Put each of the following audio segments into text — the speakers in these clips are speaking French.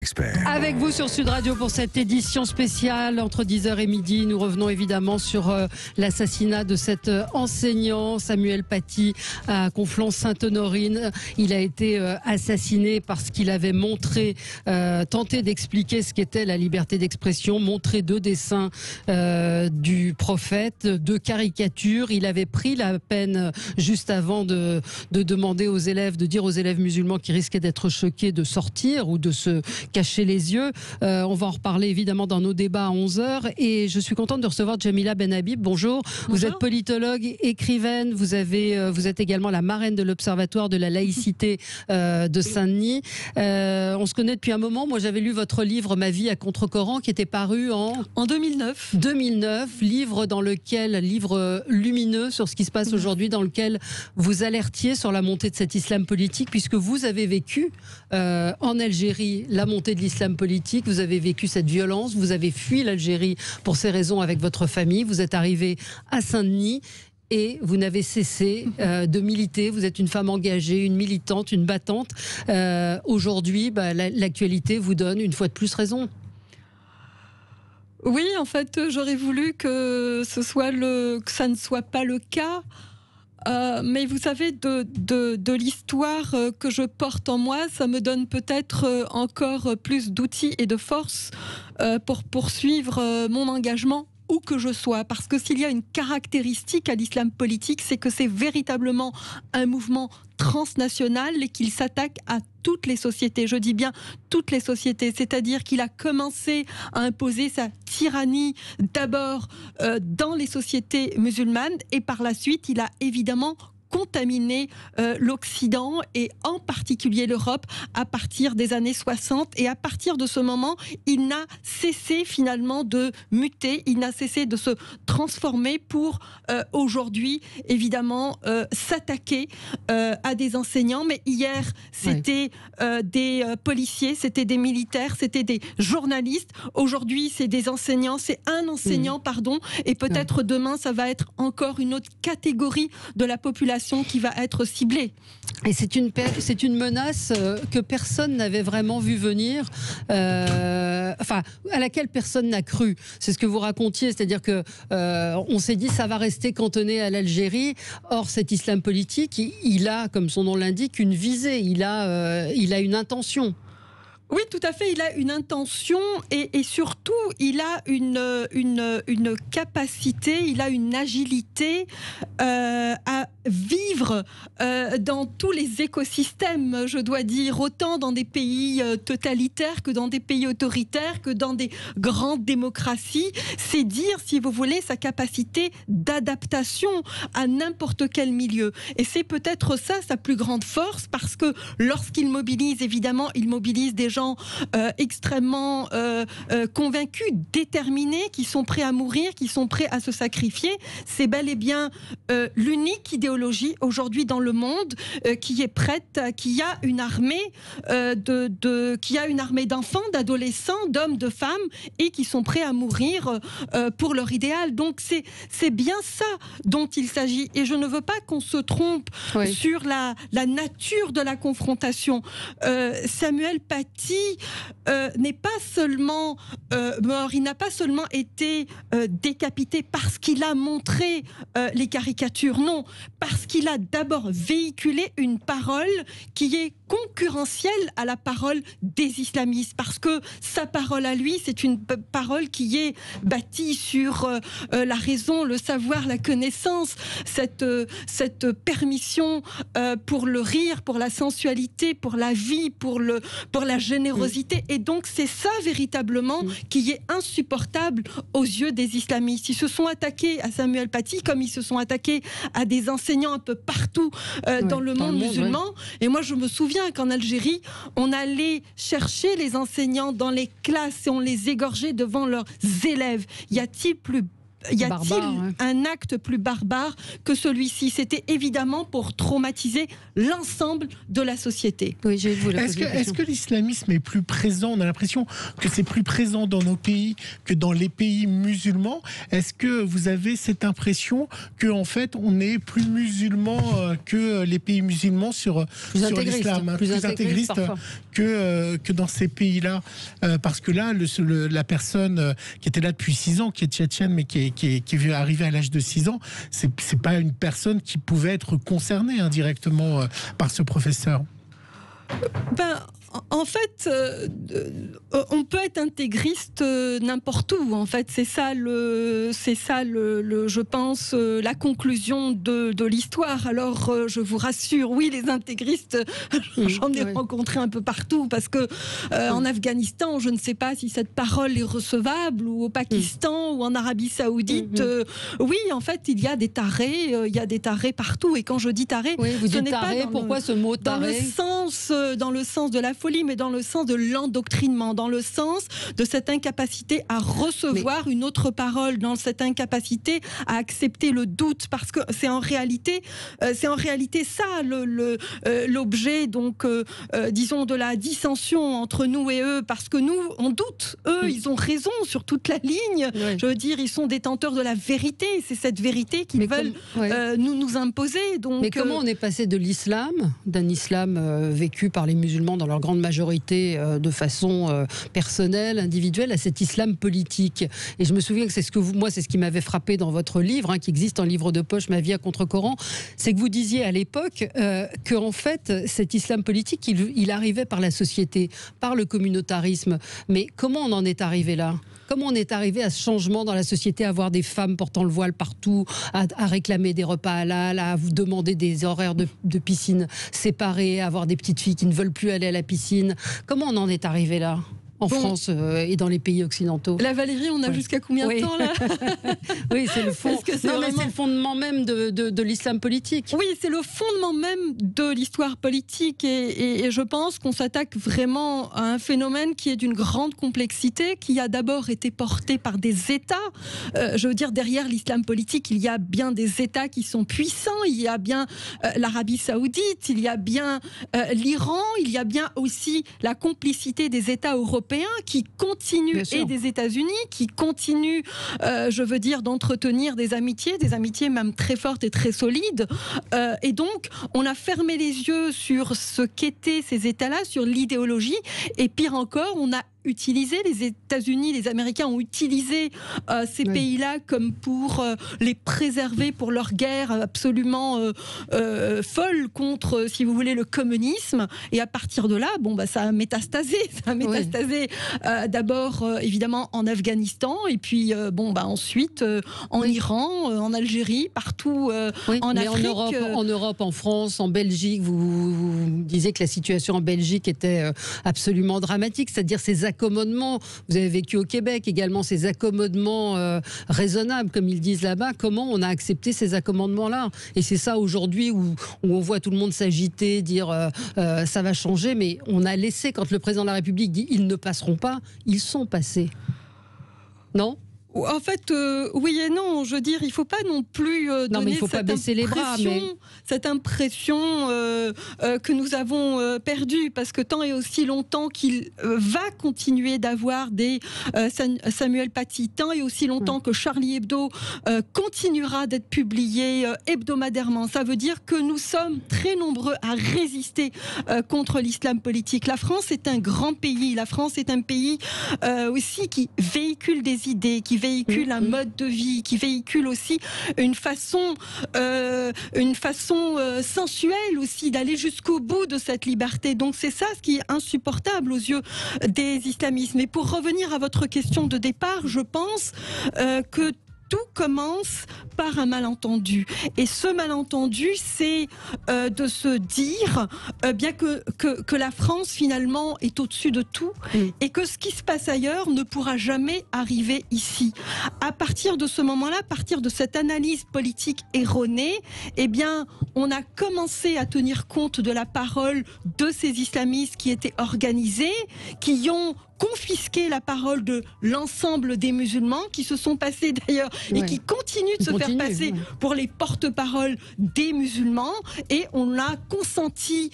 Expert. Avec vous sur Sud Radio pour cette édition spéciale entre 10h et midi. Nous revenons évidemment sur l'assassinat de cet enseignant Samuel Paty à Conflans-Sainte-Honorine. Il a été assassiné parce qu'il avait tenté d'expliquer ce qu'était la liberté d'expression, montré 2 dessins du prophète, 2 caricatures. Il avait pris la peine juste avant de demander aux élèves, de dire aux élèves musulmans qui risquaient d'être choqués de sortir ou de se cacher les yeux. On va en reparler évidemment dans nos débats à 11h et je suis contente de recevoir Jamila Benhabib. Bonjour. Vous êtes politologue, écrivaine, vous êtes également la marraine de l'Observatoire de la laïcité de Saint-Denis. On se connaît depuis un moment. Moi j'avais lu votre livre Ma vie à contre-coran qui était paru en 2009. 2009, livre lumineux sur ce qui se passe aujourd'hui, dans lequel vous alertiez sur la montée de cet islam politique, puisque vous avez vécu en Algérie la montée de l'islam politique, vous avez vécu cette violence, vous avez fui l'Algérie pour ces raisons avec votre famille, vous êtes arrivé à Saint-Denis et vous n'avez cessé de militer. Vous êtes une femme engagée, une militante, une battante. Aujourd'hui, l'actualité vous donne une fois de plus raison. Oui, en fait, j'aurais voulu que ça ne soit pas le cas. Mais vous savez, de l'histoire que je porte en moi, ça me donne peut-être encore plus d'outils et de force pour poursuivre mon engagement où que je sois. Parce que s'il y a une caractéristique à l'islam politique, c'est que c'est véritablement un mouvement transnational et qu'il s'attaque à toutes les sociétés. Je dis bien toutes les sociétés, c'est-à-dire qu'il a commencé à imposer sa tyrannie d'abord dans les sociétés musulmanes et par la suite, il a évidemment contaminé l'Occident et en particulier l'Europe à partir des années 60 et à partir de ce moment, il n'a cessé finalement de muter, il n'a cessé de se transformer pour aujourd'hui évidemment s'attaquer à des enseignants. Mais hier c'était des policiers, c'était des militaires, c'était des journalistes. Aujourd'hui c'est des enseignants, c'est un enseignant pardon, et peut-être demain ça va être encore une autre catégorie de la population qui va être ciblée. Et c'est une menace que personne n'avait vraiment vu venir, à laquelle personne n'a cru. C'est ce que vous racontiez, c'est-à-dire que on s'est dit ça va rester cantonné à l'Algérie. Or, cet islam politique, il a, comme son nom l'indique, une visée. Il a une intention. Oui, tout à fait. Il a une intention et surtout, il a une capacité, il a une agilité à vivre dans tous les écosystèmes, je dois dire, autant dans des pays totalitaires que dans des pays autoritaires, que dans des grandes démocraties. C'est dire, si vous voulez, sa capacité d'adaptation à n'importe quel milieu. Et c'est peut-être ça sa plus grande force, parce que lorsqu'il mobilise, évidemment, il mobilise des gens extrêmement convaincus, déterminés, qui sont prêts à mourir, qui sont prêts à se sacrifier. C'est bel et bien l'unique idéologie aujourd'hui dans le monde qui est prête, qui a une armée qui a une armée d'enfants, d'adolescents, d'hommes, de femmes, et qui sont prêts à mourir pour leur idéal. Donc c'est bien ça dont il s'agit. Et je ne veux pas qu'on se trompe sur la nature de la confrontation. Samuel Paty n'est pas seulement mort, il n'a pas seulement été décapité parce qu'il a montré les caricatures, non, parce qu'il a d'abord véhiculé une parole qui est concurrentielle à la parole des islamistes, parce que sa parole à lui, c'est une parole qui est bâtie sur la raison, le savoir, la connaissance, cette permission pour le rire, pour la sensualité, pour la vie, pour la générosité. Et donc c'est ça véritablement qui est insupportable aux yeux des islamistes. Ils se sont attaqués à Samuel Paty comme ils se sont attaqués à des enseignants un peu partout dans le monde musulman. Et moi je me souviens qu'en Algérie, on allait chercher les enseignants dans les classes et on les égorgeait devant leurs élèves. Y a-t-il plus un acte plus barbare que celui-ci? C'était évidemment pour traumatiser l'ensemble de la société. Oui, est-ce que l'islamisme est plus présent? On a l'impression que c'est plus présent dans nos pays que dans les pays musulmans. Est-ce que vous avez cette impression qu'en fait on est plus musulman que les pays musulmans sur l'islam, plus intégriste que dans ces pays-là, parce que là la personne qui était là depuis 6 ans, qui est tchétchène mais qui est arrivée à l'âge de 6 ans, c'est pas une personne qui pouvait être concernée indirectement par ce professeur. En fait, on peut être intégriste n'importe où. En fait, c'est ça, je pense, la conclusion de l'histoire. Alors, je vous rassure, oui, les intégristes, j'en ai rencontré un peu partout, parce que en Afghanistan, je ne sais pas si cette parole est recevable, ou au Pakistan, ou en Arabie Saoudite. Oui, en fait, il y a des tarés, partout. Et quand je dis tarés, vous dites taré, pourquoi ce mot taré? Dans le sens de la folie, mais dans le sens de l'endoctrinement, dans le sens de cette incapacité à recevoir une autre parole, dans cette incapacité à accepter le doute, parce que c'est en réalité ça l'objet, donc disons, de la dissension entre nous et eux, parce que nous on doute, eux ils ont raison sur toute la ligne. Je veux dire, ils sont détenteurs de la vérité, c'est cette vérité qu'ils veulent nous imposer. Donc, mais comment on est passé de l'islam, d'un islam vécu par les musulmans dans leur grande majorité de façon personnelle, individuelle, à cet islam politique? Et je me souviens que c'est ce qui m'avait frappé dans votre livre, qui existe en livre de poche, Ma vie à contre-courant, c'est que vous disiez à l'époque que en fait cet islam politique il arrivait par la société, par le communautarisme. Mais comment on en est arrivé là? Comment on est arrivé à ce changement dans la société, à voir des femmes portant le voile partout, à réclamer des repas halal, à vous demander des horaires de piscine séparés, à avoir des petites filles qui ne veulent plus aller à la piscine? Comment on en est arrivé là, en France et dans les pays occidentaux? La Valérie, on a jusqu'à combien de temps là? Oui, c'est le fond. C'est le fondement même de l'islam politique. Oui, c'est le fondement même de l'histoire politique, et je pense qu'on s'attaque vraiment à un phénomène qui est d'une grande complexité, qui a d'abord été porté par des États. Je veux dire, derrière l'islam politique, il y a bien des États qui sont puissants. Il y a bien l'Arabie Saoudite, il y a bien l'Iran, il y a bien aussi la complicité des États européens qui continuent, et des États-Unis qui continuent, je veux dire, d'entretenir des amitiés même très fortes et très solides. Et donc, on a fermé les yeux sur ce qu'étaient ces États-là, sur l'idéologie, et pire encore, on a utilisé, les États-Unis, les Américains ont utilisé ces pays-là comme pour les préserver pour leur guerre absolument folle contre, si vous voulez, le communisme. Et à partir de là, ça a métastasé. D'abord, évidemment, en Afghanistan, et puis ensuite en Iran, en Algérie, partout en Afrique. En Europe, en France, en Belgique, vous disiez que la situation en Belgique était absolument dramatique, c'est-à-dire ces accommodements. Vous avez vécu au Québec également, ces accommodements raisonnables, comme ils disent là-bas. Comment on a accepté ces accommodements-là? Et c'est ça aujourd'hui où on voit tout le monde s'agiter, dire ça va changer, mais on a laissé, quand le président de la République dit ils ne passeront pas, ils sont passés. Non ? En fait, oui et non. Je veux dire, il ne faut pas non plus donner cette impression que nous avons perdue, parce que tant et aussi longtemps qu'il va continuer d'avoir des Samuel Paty, tant et aussi longtemps que Charlie Hebdo continuera d'être publié hebdomadairement, ça veut dire que nous sommes très nombreux à résister contre l'islam politique. La France est un grand pays. La France est un pays aussi qui véhicule des idées, qui véhicule un mode de vie, qui véhicule aussi une façon sensuelle aussi d'aller jusqu'au bout de cette liberté. Donc c'est ça ce qui est insupportable aux yeux des islamistes. Mais pour revenir à votre question de départ, je pense que tout commence par un malentendu. Et ce malentendu, c'est de se dire bien que la France, finalement, est au-dessus de tout et que ce qui se passe ailleurs ne pourra jamais arriver ici. À partir de ce moment-là, à partir de cette analyse politique erronée, eh bien, on a commencé à tenir compte de la parole de ces islamistes qui étaient organisés, qui ont confisquer la parole de l'ensemble des musulmans qui se sont passés d'ailleurs et qui continuent de se faire passer pour les porte-paroles des musulmans, et on a consenti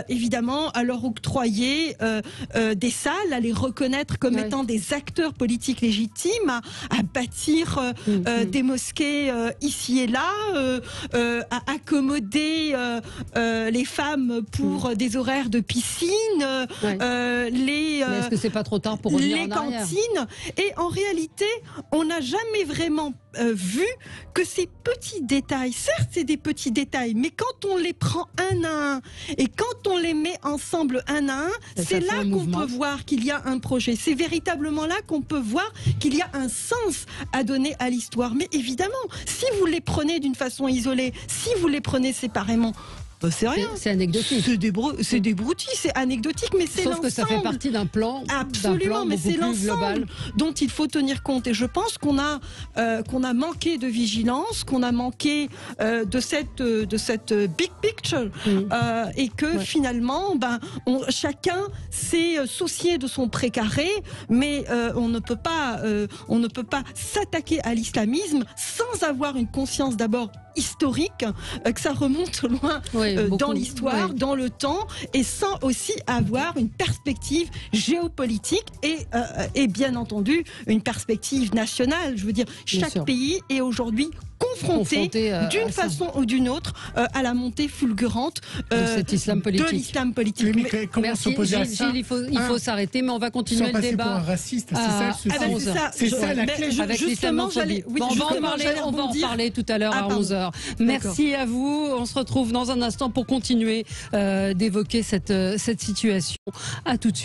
évidemment à leur octroyer des salles, à les reconnaître comme étant des acteurs politiques légitimes, à bâtir des mosquées ici et là, à accommoder les femmes pour des horaires de piscine, est-ce que c'est pas trop tard pour revenir en arrière ? cantines. Et en réalité, on n'a jamais vraiment vu que ces petits détails, certes c'est des petits détails, mais quand on les prend un à un et quand on les met ensemble un à un, c'est là qu'on peut voir qu'il y a un projet. C'est véritablement là qu'on peut voir qu'il y a un sens à donner à l'histoire. Mais évidemment, si vous les prenez d'une façon isolée, si vous les prenez séparément, c'est rien. C'est anecdotique. C'est des broutilles, c'est anecdotique, mais c'est l'ensemble. Sauf que ça fait partie d'un plan. Absolument, mais c'est l'ensemble dont il faut tenir compte. Et je pense qu'on a manqué de vigilance, qu'on a manqué de cette big picture, et que finalement, chacun s'est soucié de son précaré, mais on ne peut pas s'attaquer à l'islamisme sans avoir une conscience d'abord historique, que ça remonte loin dans l'histoire, dans le temps, et sans aussi avoir une perspective géopolitique et bien entendu une perspective nationale. Je veux dire, chaque pays est aujourd'hui confronté d'une façon ou d'une autre à la montée fulgurante de cet islam politique. Merci Gilles, il faut s'arrêter, mais on va continuer le débat. Pour un raciste, c'est ça la clé. Avec l'islamophobie. On va en parler tout à l'heure à 11h. Merci à vous. On se retrouve dans un instant pour continuer d'évoquer cette situation. À tout de suite.